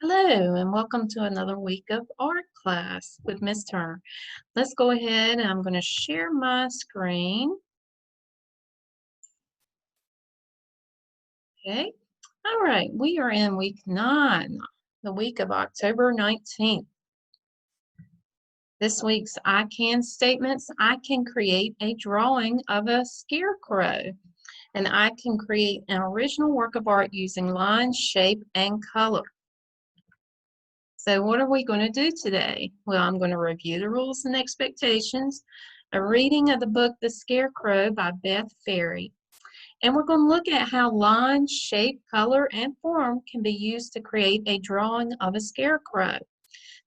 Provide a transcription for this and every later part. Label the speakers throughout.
Speaker 1: Hello, and welcome to another week of art class with Miss Turner. Let's go ahead and I'm going to share my screen. Okay. All right. We are in week 9, the week of October 19th. This week's I can statements. I can create a drawing of a scarecrow, and I can create an original work of art using line, shape, and color. So what are we going to do today? Well, I'm going to review the rules and expectations, a reading of the book The Scarecrow by Beth Ferry, and we're going to look at how line, shape, color, and form can be used to create a drawing of a scarecrow.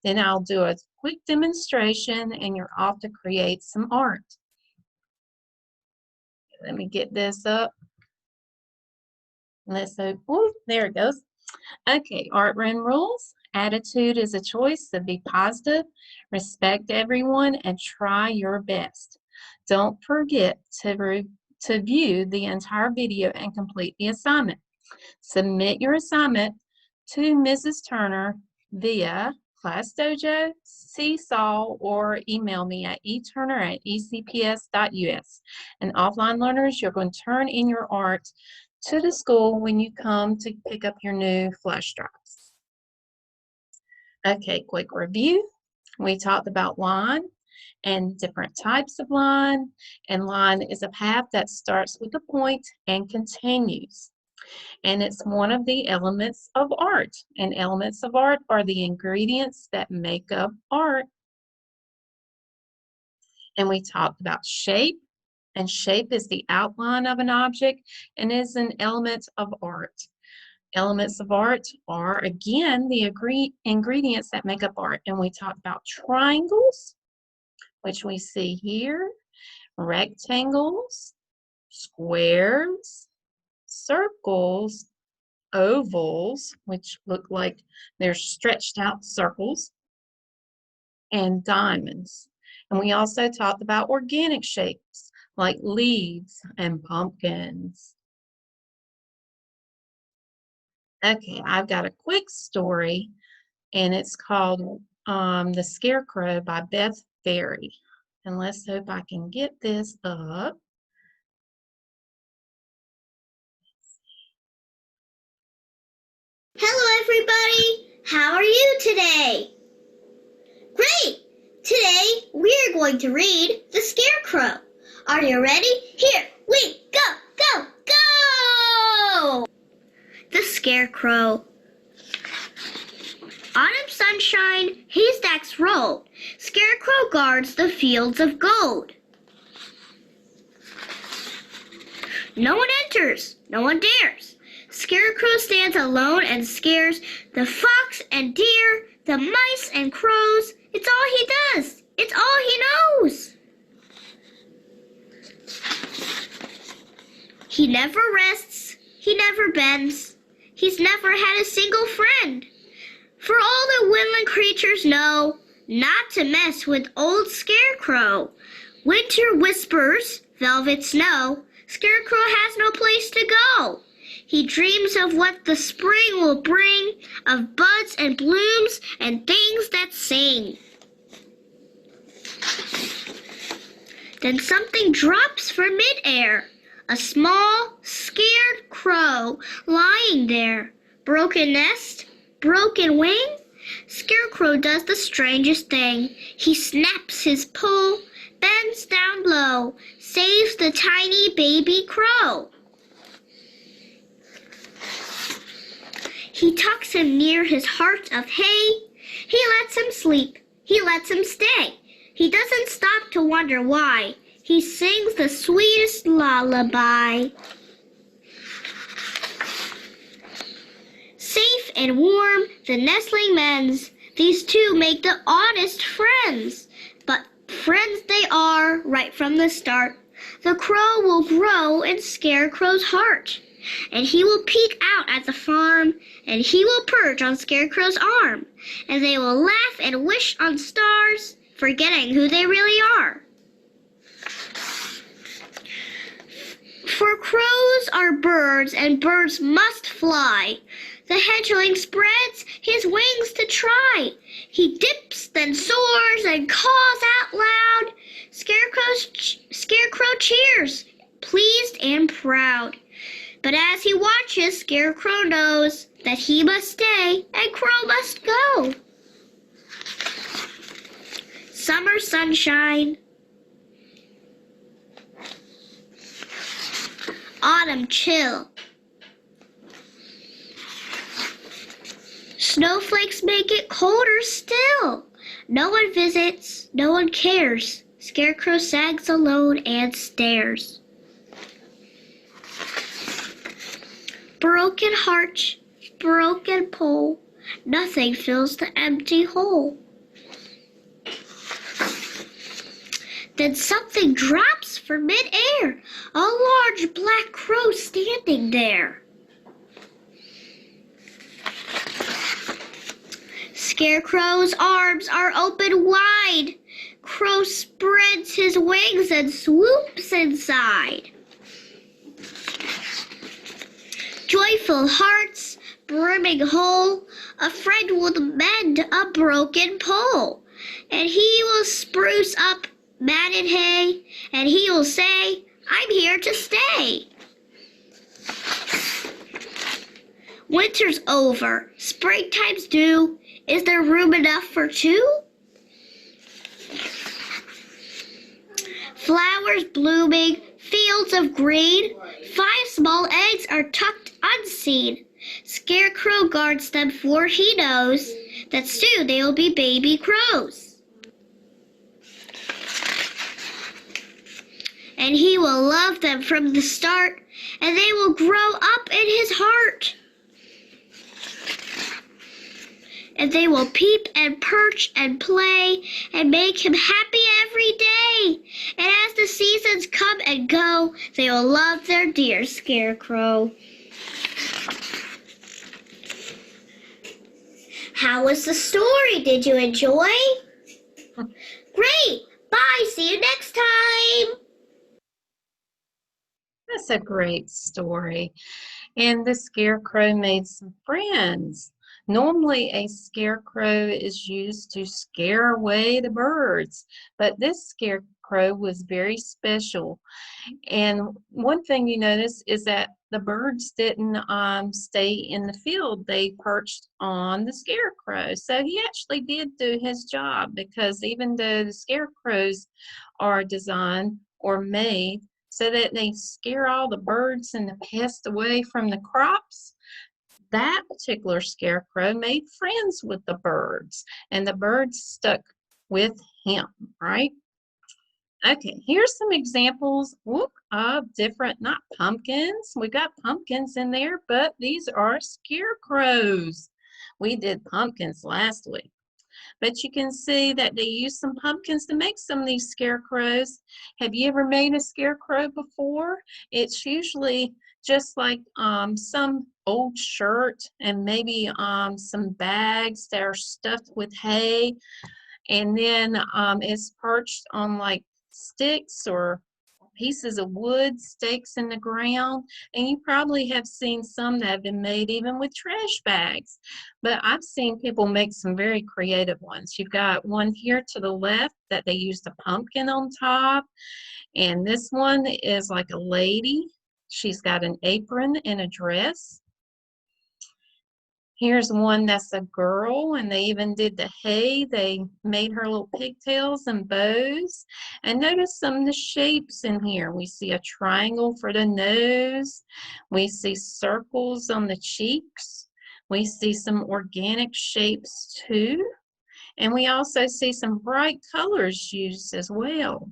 Speaker 1: Then I'll do a quick demonstration and you're off to create some art. Let me get this up. Let's hope, ooh, there it goes. Okay, art room rules. Attitude is a choice, so be positive, respect everyone, and try your best. Don't forget to view the entire video and complete the assignment. Submit your assignment to Mrs. Turner via ClassDojo, Seesaw, or email me at eturner@ecps.us. And offline learners, you're going to turn in your art to the school when you come to pick up your new flash drives. Okay, quick review. We talked about line and different types of line, and line is a path that starts with a point and continues. And it's one of the elements of art, and elements of art are the ingredients that make up art. And we talked about shape, and shape is the outline of an object and is an element of art. Elements of art are, again, the ingredients that make up art. And we talked about triangles, which we see here, rectangles, squares, circles, ovals, which look like they're stretched out circles, and diamonds. And we also talked about organic shapes like leaves and pumpkins. Okay, I've got a quick story, and it's called The Scarecrow by Beth Ferry. And let's hope I can get this up.
Speaker 2: Hello, everybody. How are you today? Great. Today, we are going to read The Scarecrow. Are you ready? Here we go, go, go! The Scarecrow. Autumn sunshine, haystacks roll. Scarecrow guards the fields of gold. No one enters, no one dares. Scarecrow stands alone and scares the fox and deer, the mice and crows. It's all he does. It's all he knows. He never rests. He never bends. He's never had a single friend. For all the woodland creatures know not to mess with old Scarecrow. Winter whispers, velvet snow. Scarecrow has no place to go. He dreams of what the spring will bring, of buds and blooms and things that sing. Then something drops from midair, a small, scared crow lying there. Broken nest, broken wing. Scarecrow does the strangest thing. He snaps his pole, bends down low, saves the tiny baby crow. He tucks him near his heart of hay. He lets him sleep. He lets him stay. He doesn't stop to wonder why. He sings the sweetest lullaby. Safe and warm, the nestling mends. These two make the oddest friends. But friends they are right from the start. The crow will grow in Scarecrow's heart. And he will peek out at the farm, and he will perch on Scarecrow's arm, and they will laugh and wish on stars, forgetting who they really are. For crows are birds, and birds must fly. The hedgehog spreads his wings to try. He dips, then soars, and caws out loud. Scarecrow cheers, pleased and proud. But as he watches, Scarecrow knows that he must stay and Crow must go. Summer sunshine. Autumn chill. Snowflakes make it colder still. No one visits, no one cares. Scarecrow sags alone and stares. Broken heart, broken pole, nothing fills the empty hole. Then something drops from mid-air, a large black crow standing there. Scarecrow's arms are open wide. Crow spreads his wings and swoops inside. Joyful hearts, brimming whole, a friend will mend a broken pole, and he will spruce up matted hay, and he will say, I'm here to stay. Winter's over, springtime's due. Is there room enough for two? Flowers blooming, fields of green, 5 small eggs are tucked unseen. Scarecrow guards them, for he knows that soon they will be baby crows. And he will love them from the start, and they will grow up in his heart. And they will peep and perch and play and make him happy every day. And as the seasons come and go, they will love their dear Scarecrow. How was the story? Did you enjoy? Great! Bye! See you next time!
Speaker 1: That's a great story. And the Scarecrow made some friends. Normally, a scarecrow is used to scare away the birds, but this scarecrow was very special. And one thing you notice is that the birds didn't stay in the field. They perched on the scarecrow. So he actually did do his job, because even though the scarecrows are designed or made so that they scare all the birds and the pests away from the crops, that particular scarecrow made friends with the birds, and the birds stuck with him, right? Okay, here's some examples of different, not pumpkins. We got pumpkins in there, but these are scarecrows. We did pumpkins last week. But you can see that they use some pumpkins to make some of these scarecrows. Have you ever made a scarecrow before? It's usually just like some old shirt and maybe some bags that are stuffed with hay, and then it's perched on like sticks or pieces of wood, stakes in the ground. And you probably have seen some that have been made even with trash bags. But I've seen people make some very creative ones. You've got one here to the left that they used a pumpkin on top. And this one is like a lady. She's got an apron and a dress. Here's one that's a girl, and they even did the hay. They made her little pigtails and bows. And notice some of the shapes in here. We see a triangle for the nose. We see circles on the cheeks. We see some organic shapes too. And we also see some bright colors used as well.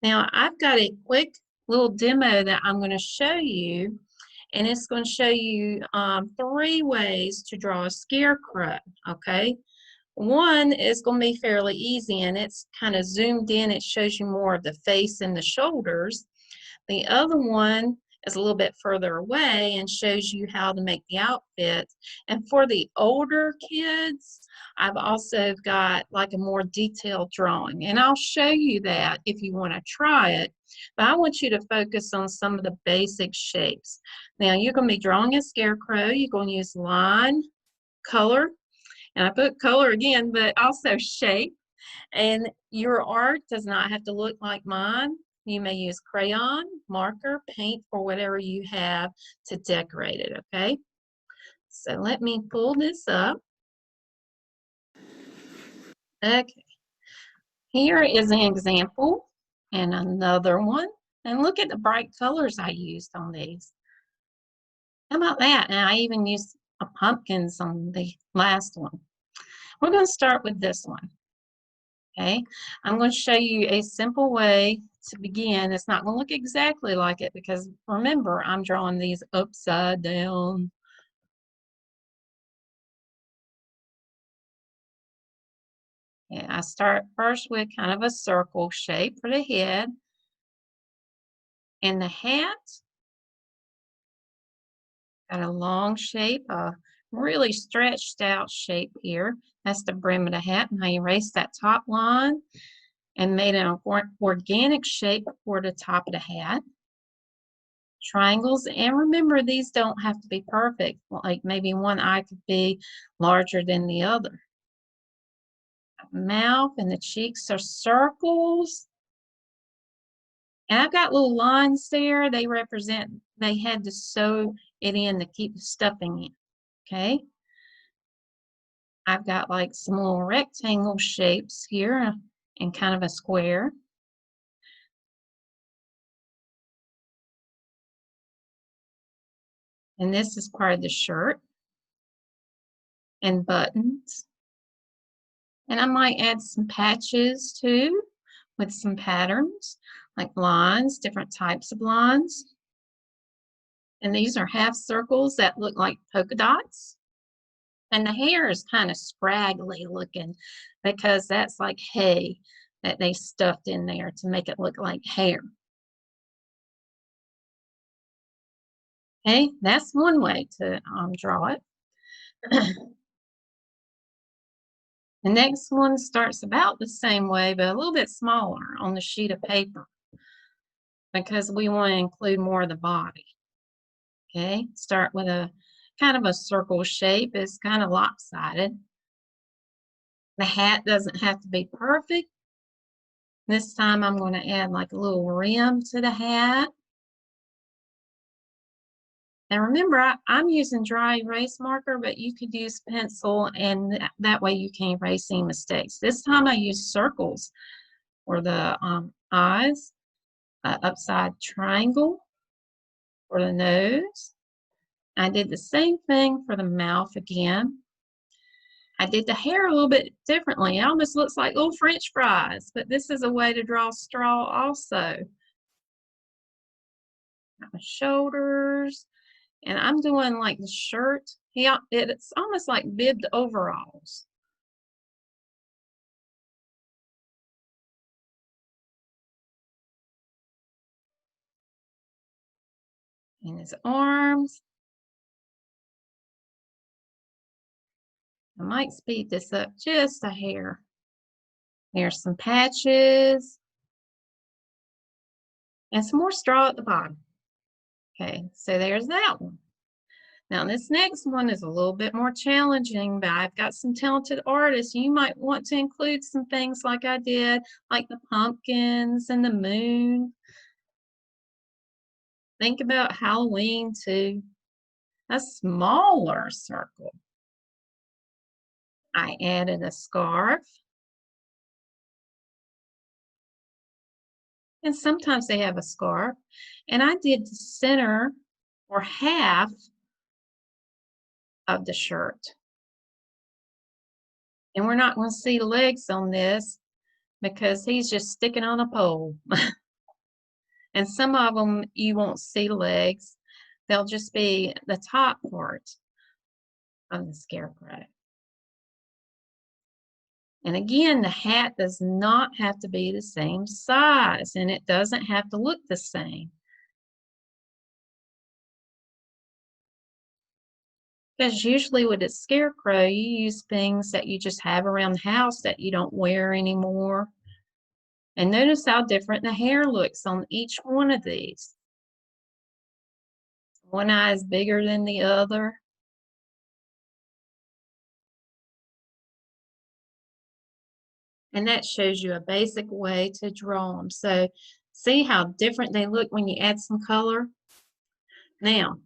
Speaker 1: Now, I've got a quick little demo that I'm going to show you. And it's going to show you 3 ways to draw a scarecrow, okay? One is going to be fairly easy, and it's kind of zoomed in. It shows you more of the face and the shoulders. The other one is a little bit further away and shows you how to make the outfit. And for the older kids, I've also got like a more detailed drawing, and I'll show you that if you want to try it. But I want you to focus on some of the basic shapes. Now you're going to be drawing a scarecrow. You're going to use line, color, and I put color again, but also shape. And your art does not have to look like mine. You may use crayon, marker, paint, or whatever you have to decorate it, okay? So let me pull this up. Okay, here is an example and another one. And look at the bright colors I used on these. How about that? And I even used pumpkins on the last one. We're going to start with this one. Okay, I'm going to show you a simple way to begin. It's not going to look exactly like it because remember, I'm drawing these upside down. Yeah, I start first with kind of a circle shape for the head. And the hat, got a long shape, a really stretched out shape here. That's the brim of the hat. And I erased that top line and made an organic shape for the top of the hat. Triangles, and remember, these don't have to be perfect. Like maybe one eye could be larger than the other. Mouth and the cheeks are circles. And I've got little lines there. They represent, they had to sew it in to keep the stuffing in. Okay. I've got like some little rectangle shapes here and kind of a square. And this is part of the shirt and buttons. And I might add some patches too with some patterns like lines, different types of lines. And these are half circles that look like polka dots. And the hair is kind of scraggly looking because that's like hay that they stuffed in there to make it look like hair. Okay, that's one way to draw it. The next one starts about the same way, but a little bit smaller on the sheet of paper because we want to include more of the body. Okay, start with a kind of a circle shape. It's kind of lopsided. The hat doesn't have to be perfect. This time I'm going to add like a little rim to the hat. And remember, I'm using dry erase marker, but you could use pencil, and that way you can erase any mistakes. This time I used circles for the eyes, upside triangle for the nose. I did the same thing for the mouth again. I did the hair a little bit differently. It almost looks like little French fries, but this is a way to draw straw also. Got my shoulders. And I'm doing like the shirt. It's almost like bibbed overalls. And his arms. I might speed this up just a hair. There's some patches. And some more straw at the bottom. Okay, so there's that one. Now this next one is a little bit more challenging, but I've got some talented artists. You might want to include some things like I did, like the pumpkins and the moon. Think about Halloween too. A smaller circle. I added a scarf. And sometimes they have a scarf. And I did the center or half of the shirt. And we're not going to see legs on this because he's just sticking on a pole. And some of them you won't see legs. They'll just be the top part of the scarecrow. And again, the hat does not have to be the same size, and it doesn't have to look the same. Because usually with a scarecrow, you use things that you just have around the house that you don't wear anymore. And notice how different the hair looks on each one of these. One eye is bigger than the other. And that shows you a basic way to draw them. So see how different they look when you add some color? Now,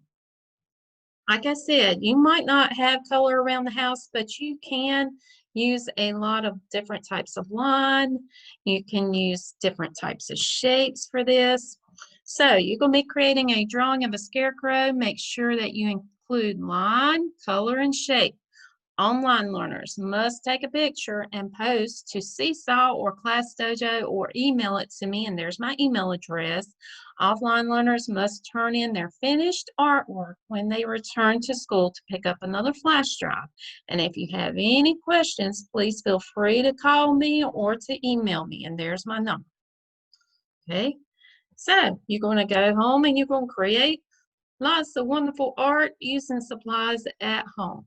Speaker 1: like I said, you might not have color around the house, but you can use a lot of different types of line. You can use different types of shapes for this. So you're going to be creating a drawing of a scarecrow. Make sure that you include line, color, and shape. Online learners must take a picture and post to Seesaw or Class Dojo or email it to me, and there's my email address. Offline learners must turn in their finished artwork when they return to school to pick up another flash drive. And if you have any questions, please feel free to call me or to email me, and there's my number. Okay, so you're going to go home and you're going to create lots of wonderful art using supplies at home.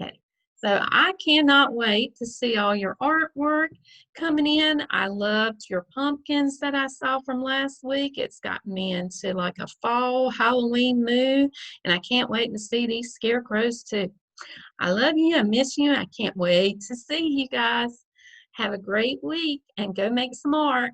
Speaker 1: Okay, so I cannot wait to see all your artwork coming in. I loved your pumpkins that I saw from last week. It's gotten me into like a fall Halloween mood, and I can't wait to see these scarecrows too. I love you. I miss you. I can't wait to see you guys. Have a great week and go make some art.